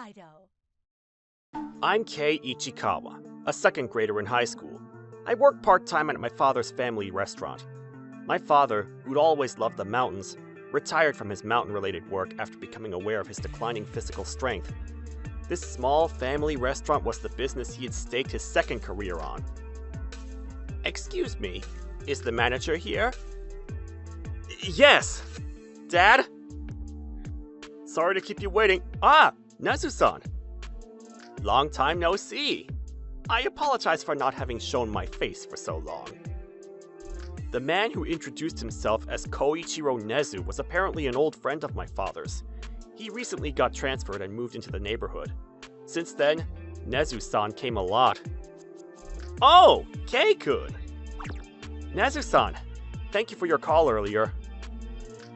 Manga-Waido. I'm Kei Ichikawa, a second grader in high school. I work part-time at my father's family restaurant. My father, who'd always loved the mountains, retired from his mountain-related work after becoming aware of his declining physical strength. This small family restaurant was the business he had staked his second career on. Excuse me, is the manager here? Yes! Dad? Sorry to keep you waiting. Ah, Nezu-san. Long time no see. I apologize for not having shown my face for so long. The man who introduced himself as Koichiro Nezu was apparently an old friend of my father's. He recently got transferred and moved into the neighborhood. Since then, Nezu-san came a lot. Oh, Kei-kun! Nezu-san, thank you for your call earlier.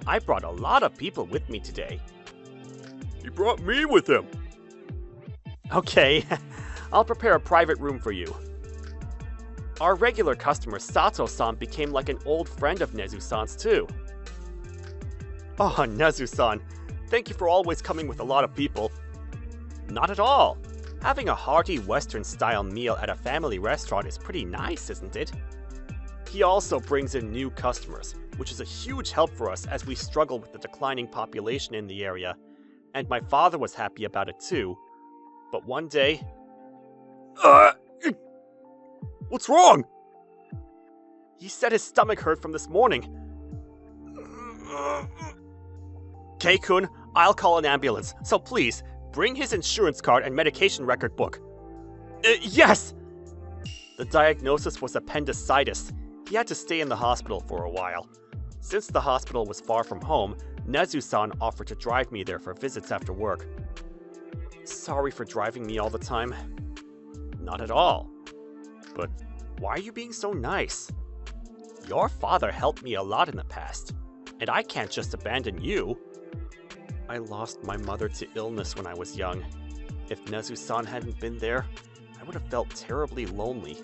I brought a lot of people with me today. He brought me with him. Okay, I'll prepare a private room for you. Our regular customer Sato-san became like an old friend of Nezu-san's too. Oh, Nezu-san, thank you for always coming with a lot of people. Not at all. Having a hearty Western-style meal at a family restaurant is pretty nice, isn't it? He also brings in new customers, which is a huge help for us as we struggle with the declining population in the area, and my father was happy about it too. But one day... What's wrong? He said his stomach hurt from this morning. Kei-kun, I'll call an ambulance, so please, bring his insurance card and medication record book. Yes! The diagnosis was appendicitis. He had to stay in the hospital for a while. Since the hospital was far from home, Nezu-san offered to drive me there for visits after work. Sorry for driving me all the time. Not at all. But why are you being so nice? Your father helped me a lot in the past, and I can't just abandon you. I lost my mother to illness when I was young. If Nezu-san hadn't been there, I would have felt terribly lonely.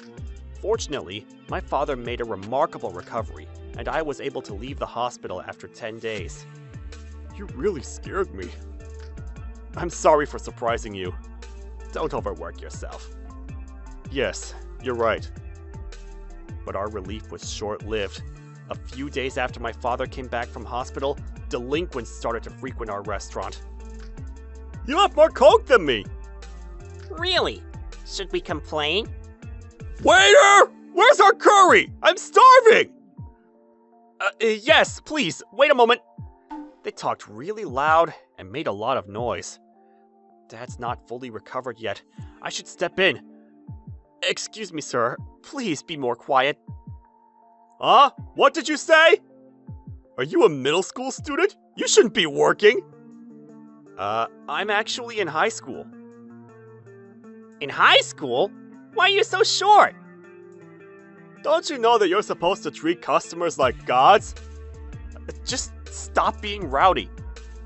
Fortunately, my father made a remarkable recovery, and I was able to leave the hospital after 10 days. You really scared me. I'm sorry for surprising you. Don't overwork yourself. Yes, you're right. But our relief was short-lived. A few days after my father came back from hospital, delinquents started to frequent our restaurant. You have more coke than me! Really? Should we complain? Waiter! Where's our curry? I'm starving! Yes, please, wait a moment. They talked really loud and made a lot of noise. Dad's not fully recovered yet. I should step in. Excuse me, sir. Please be more quiet. Huh? What did you say? Are you a middle school student? You shouldn't be working. I'm actually in high school. In high school? Why are you so short? Don't you know that you're supposed to treat customers like gods? Just stop being rowdy.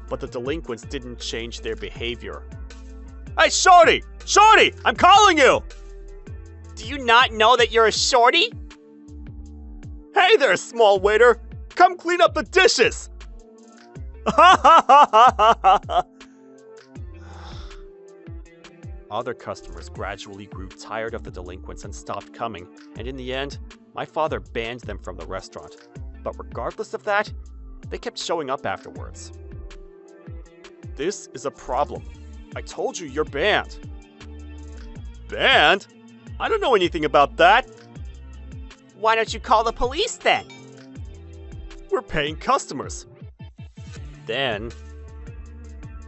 But the delinquents didn't change their behavior. Hey, Shorty! Shorty! I'm calling you! Do you not know that you're a shorty? Hey there, small waiter! Come clean up the dishes! Other customers gradually grew tired of the delinquents and stopped coming, and in the end, my father banned them from the restaurant. But regardless of that, they kept showing up afterwards. This is a problem. I told you you're banned. Banned? I don't know anything about that. Why don't you call the police then? We're paying customers. Then,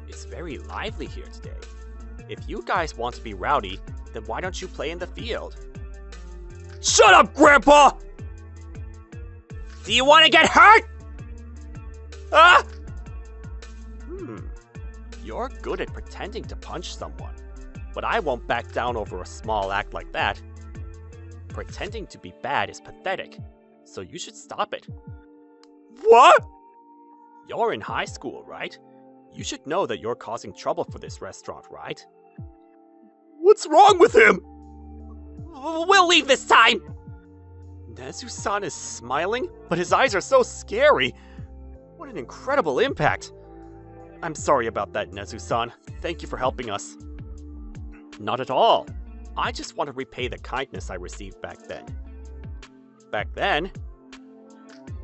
it's very lively here today. If you guys want to be rowdy, then why don't you play in the field? Shut up, Grandpa! Do you want to get hurt? Ah! You're good at pretending to punch someone, but I won't back down over a small act like that. Pretending to be bad is pathetic, so you should stop it. What? You're in high school, right? You should know that you're causing trouble for this restaurant, right? What's wrong with him? We'll leave this time! Nezu-san is smiling, but his eyes are so scary. What an incredible impact. I'm sorry about that, Nezu-san. Thank you for helping us. Not at all. I just want to repay the kindness I received back then. Back then?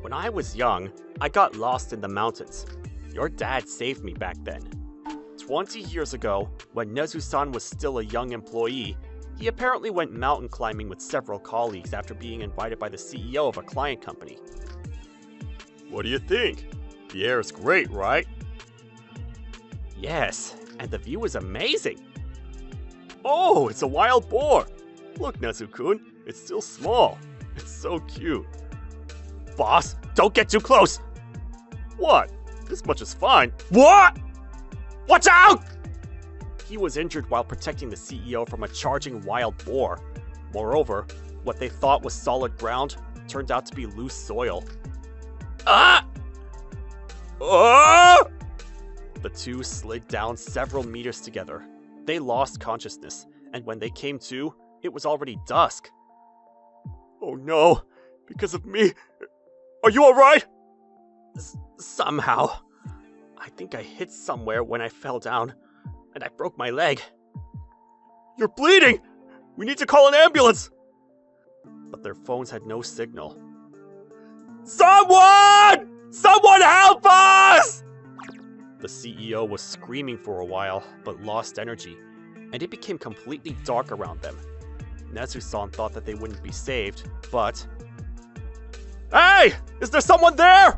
When I was young, I got lost in the mountains. Your dad saved me back then. 20 years ago, when Nezu-san was still a young employee, he apparently went mountain climbing with several colleagues after being invited by the CEO of a client company. What do you think? The air is great, right? Yes, and the view is amazing. Oh, it's a wild boar. Look, Nezu-kun, it's still small. It's so cute. Boss, don't get too close. What? This much is fine. What? Watch out! He was injured while protecting the CEO from a charging wild boar. Moreover, what they thought was solid ground turned out to be loose soil. Ah! Ah! The two slid down several meters together. They lost consciousness, and when they came to, it was already dusk. Oh no, because of me. Are you alright? Somehow. I think I hit somewhere when I fell down, and I broke my leg. You're bleeding! We need to call an ambulance! But their phones had no signal. Someone! Someone help us! The CEO was screaming for a while, but lost energy, and it became completely dark around them. Nezu-san thought that they wouldn't be saved, but... Hey! Is there someone there?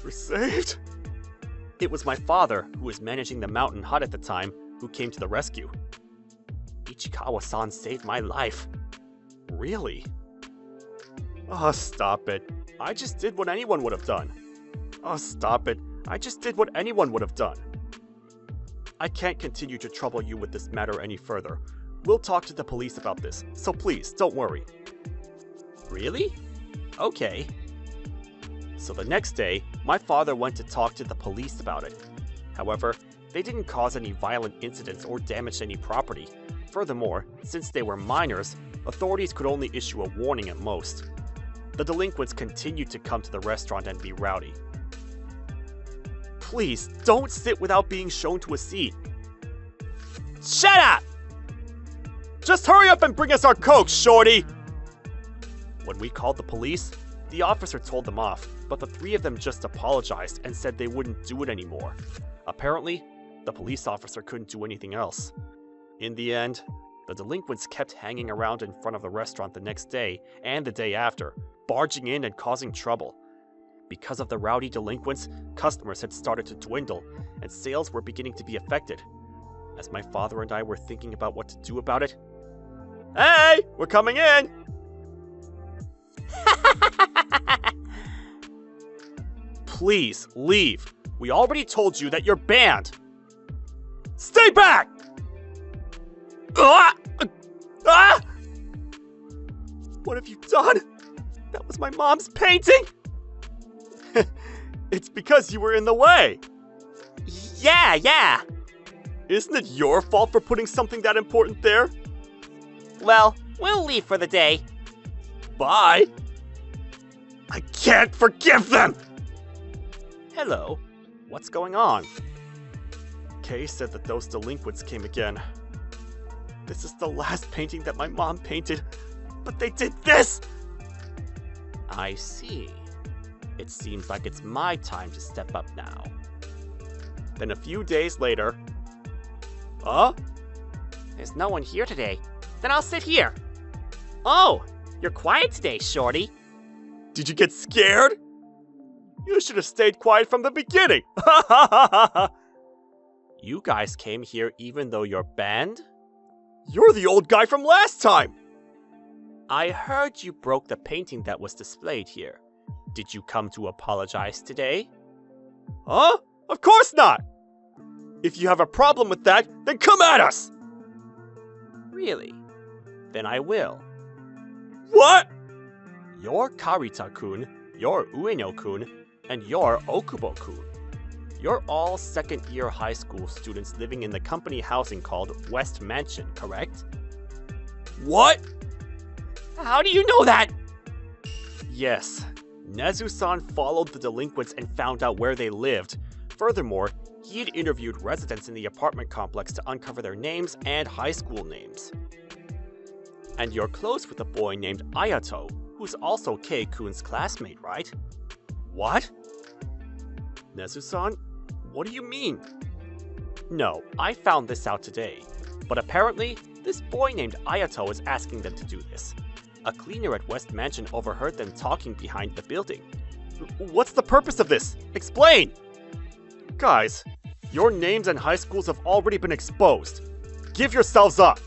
We're saved? It was my father, who was managing the mountain hut at the time, who came to the rescue. Ichikawa-san saved my life. Really? Oh, stop it. I just did what anyone would have done. Oh, stop it. I just did what anyone would have done. I can't continue to trouble you with this matter any further. We'll talk to the police about this, so please, don't worry. Really? Okay. So the next day, my father went to talk to the police about it. However, they didn't cause any violent incidents or damage any property. Furthermore, since they were minors, authorities could only issue a warning at most. The delinquents continued to come to the restaurant and be rowdy. Please, don't sit without being shown to a seat. Shut up! Just hurry up and bring us our Coke, shorty! When we called the police, the officer told them off, but the three of them just apologized and said they wouldn't do it anymore. Apparently, the police officer couldn't do anything else. In the end, the delinquents kept hanging around in front of the restaurant the next day and the day after, barging in and causing trouble. Because of the rowdy delinquents, customers had started to dwindle, and sales were beginning to be affected. As my father and I were thinking about what to do about it... Hey! We're coming in! Please, leave. We already told you that you're banned. Stay back! Ah! Ah! What have you done? That was my mom's painting! It's because you were in the way. Yeah. Isn't it your fault for putting something that important there? Well, we'll leave for the day. Bye. I can't forgive them! Hello. What's going on? Kay said that those delinquents came again. This is the last painting that my mom painted, but they did this! I see. It seems like it's my time to step up now. Then a few days later... Huh? There's no one here today. Then I'll sit here. Oh, you're quiet today, shorty. Did you get scared? You should have stayed quiet from the beginning! You guys came here even though you're banned? You're the old guy from last time! I heard you broke the painting that was displayed here. Did you come to apologize today? Huh? Of course not! If you have a problem with that, then come at us! Really? Then I will. What? You're Karita-kun, you're Ueno-kun, and you're Okubo-kun. You're all second-year high school students living in the company housing called West Mansion, correct? What? How do you know that? Yes. Nezu-san followed the delinquents and found out where they lived. Furthermore, he had interviewed residents in the apartment complex to uncover their names and high school names. And you're close with a boy named Ayato, who's also Kei-kun's classmate, right? What? Nezu-san? What do you mean? No, I found this out today. But apparently, this boy named Ayato is asking them to do this. A cleaner at West Mansion overheard them talking behind the building. What's the purpose of this? Explain! Guys, your names and high schools have already been exposed. Give yourselves up!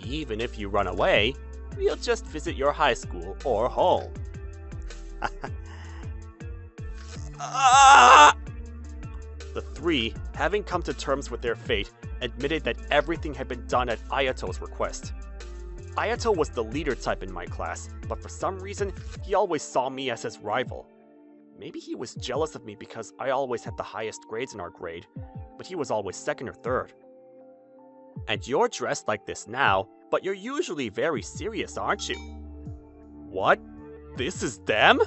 Even if you run away, we'll just visit your high school or home. The three, having come to terms with their fate, admitted that everything had been done at Ayato's request. Ayato was the leader type in my class, but for some reason, he always saw me as his rival. Maybe he was jealous of me because I always had the highest grades in our grade, but he was always second or third. And you're dressed like this now, but you're usually very serious, aren't you? What? This is them?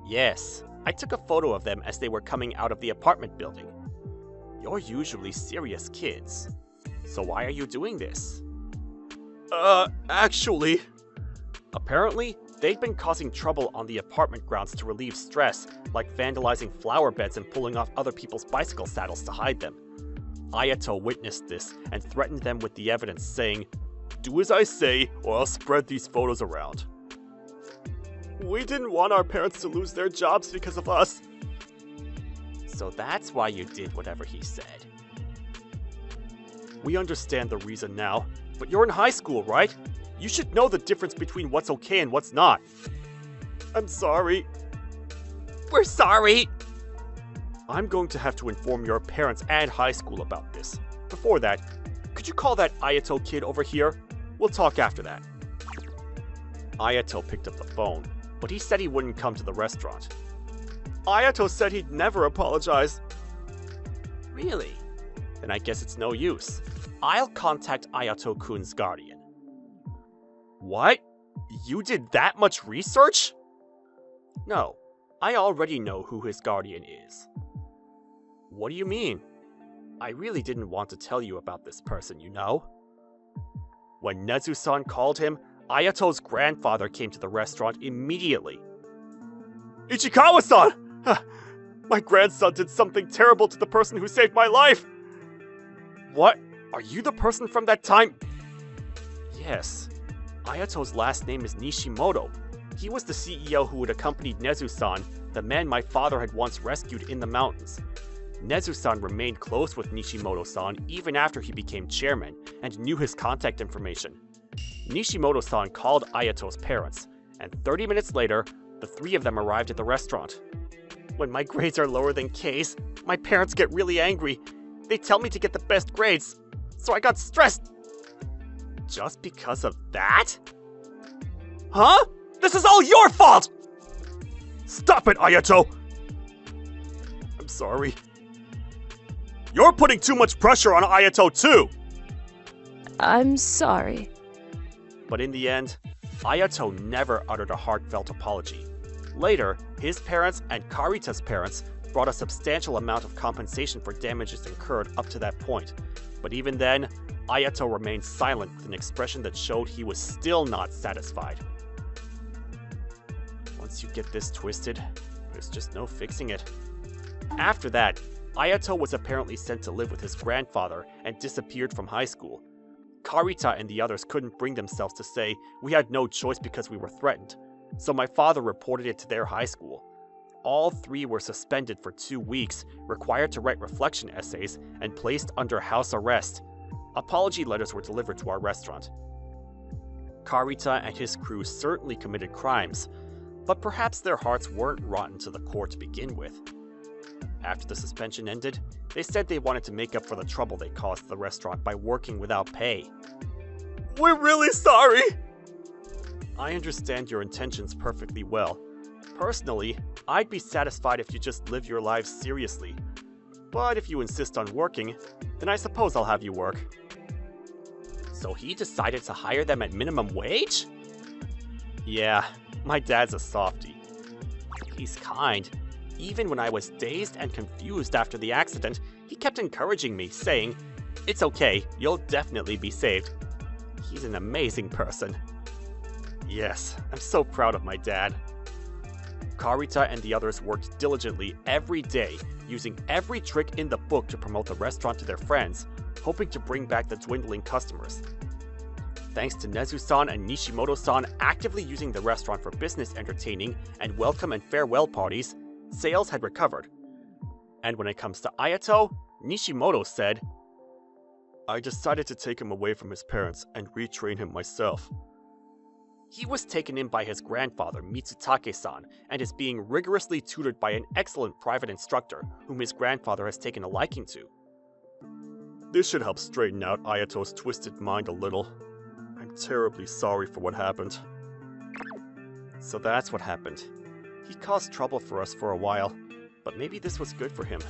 Yes, I took a photo of them as they were coming out of the apartment building. You're usually serious kids. So why are you doing this? Actually... Apparently, they'd been causing trouble on the apartment grounds to relieve stress, like vandalizing flower beds and pulling off other people's bicycle saddles to hide them. Ayato witnessed this and threatened them with the evidence, saying, "Do as I say, or I'll spread these photos around." We didn't want our parents to lose their jobs because of us. So that's why you did whatever he said. We understand the reason now, but you're in high school, right? You should know the difference between what's okay and what's not. I'm sorry. We're sorry! I'm going to have to inform your parents and high school about this. Before that, could you call that Ayato kid over here? We'll talk after that. Ayato picked up the phone, but he said he wouldn't come to the restaurant. Ayato said he'd never apologize. Really? Then I guess it's no use. I'll contact Ayato-kun's guardian. What? You did that much research? No, I already know who his guardian is. What do you mean? I really didn't want to tell you about this person, you know? When Nezu-san called him, Ayato's grandfather came to the restaurant immediately. Ichikawa-san! My grandson did something terrible to the person who saved my life! What? Are you the person from that time? Yes. Ayato's last name is Nishimoto. He was the CEO who had accompanied Nezu-san, the man my father had once rescued in the mountains. Nezu-san remained close with Nishimoto-san even after he became chairman, and knew his contact information. Nishimoto-san called Ayato's parents, and 30 minutes later, the three of them arrived at the restaurant. When my grades are lower than K's, my parents get really angry. They tell me to get the best grades, so I got stressed. Just because of that? Huh? This is all your fault! Stop it, Ayato! I'm sorry. You're putting too much pressure on Ayato too! I'm sorry. But in the end, Ayato never uttered a heartfelt apology. Later, his parents and Karita's parents brought a substantial amount of compensation for damages incurred up to that point. But even then, Ayato remained silent with an expression that showed he was still not satisfied. Once you get this twisted, there's just no fixing it. After that, Ayato was apparently sent to live with his grandfather and disappeared from high school. Karita and the others couldn't bring themselves to say, "We had no choice because we were threatened," so my father reported it to their high school. All three were suspended for 2 weeks, required to write reflection essays, and placed under house arrest. Apology letters were delivered to our restaurant. Karita and his crew certainly committed crimes, but perhaps their hearts weren't rotten to the core to begin with. After the suspension ended, they said they wanted to make up for the trouble they caused the restaurant by working without pay. We're really sorry! I understand your intentions perfectly well. Personally, I'd be satisfied if you just live your lives seriously. But if you insist on working, then I suppose I'll have you work. So he decided to hire them at minimum wage? Yeah, my dad's a softie. He's kind. Even when I was dazed and confused after the accident, he kept encouraging me, saying, "It's okay, you'll definitely be saved." He's an amazing person. Yes, I'm so proud of my dad. Karita and the others worked diligently every day, using every trick in the book to promote the restaurant to their friends, hoping to bring back the dwindling customers. Thanks to Nezu-san and Nishimoto-san actively using the restaurant for business entertaining and welcome and farewell parties, sales had recovered. And when it comes to Ayato, Nishimoto said, "I decided to take him away from his parents and retrain him myself." He was taken in by his grandfather, Mitsutake-san, and is being rigorously tutored by an excellent private instructor whom his grandfather has taken a liking to. This should help straighten out Ayato's twisted mind a little. I'm terribly sorry for what happened. So that's what happened. He caused trouble for us for a while, but maybe this was good for him.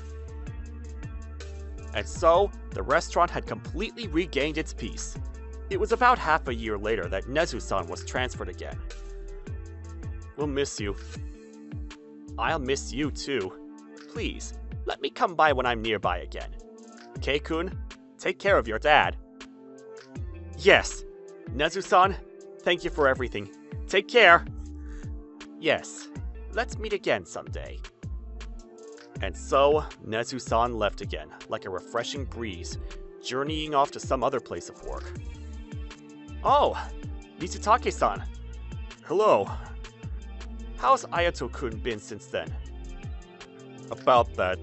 And so, the restaurant had completely regained its peace. It was about half a year later that Nezu-san was transferred again. We'll miss you. I'll miss you too. Please, let me come by when I'm nearby again. Kei-kun, take care of your dad. Yes. Nezu-san, thank you for everything. Take care. Yes, let's meet again someday. And so, Nezu-san left again, like a refreshing breeze, journeying off to some other place of work. Oh, Mitsutake-san. Hello. How's Ayato-kun been since then? About that.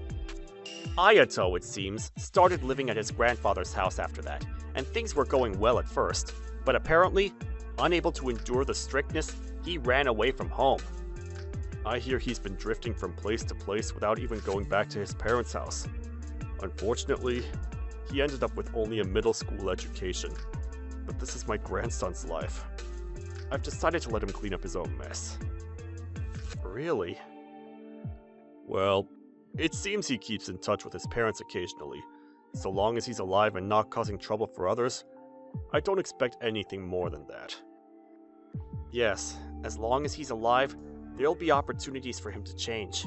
Ayato, it seems, started living at his grandfather's house after that, and things were going well at first, but apparently, unable to endure the strictness, he ran away from home. I hear he's been drifting from place to place without even going back to his parents' house. Unfortunately, he ended up with only a middle school education. But this is my grandson's life. I've decided to let him clean up his own mess. Really? Well, it seems he keeps in touch with his parents occasionally. So long as he's alive and not causing trouble for others, I don't expect anything more than that. Yes, as long as he's alive, there'll be opportunities for him to change.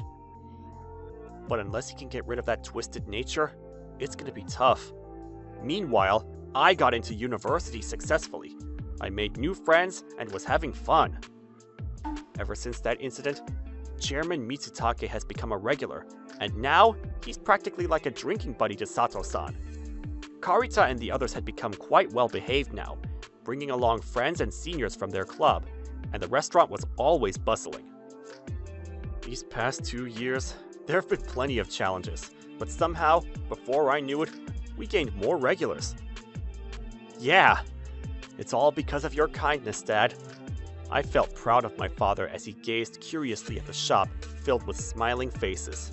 But unless he can get rid of that twisted nature, it's gonna be tough. Meanwhile, I got into university successfully. I made new friends and was having fun. Ever since that incident, Chairman Mitsutake has become a regular, and now he's practically like a drinking buddy to Sato-san. Karita and the others had become quite well behaved now, bringing along friends and seniors from their club, and the restaurant was always bustling. These past 2 years, there have been plenty of challenges, but somehow, before I knew it, we gained more regulars. Yeah, it's all because of your kindness, Dad. I felt proud of my father as he gazed curiously at the shop filled with smiling faces.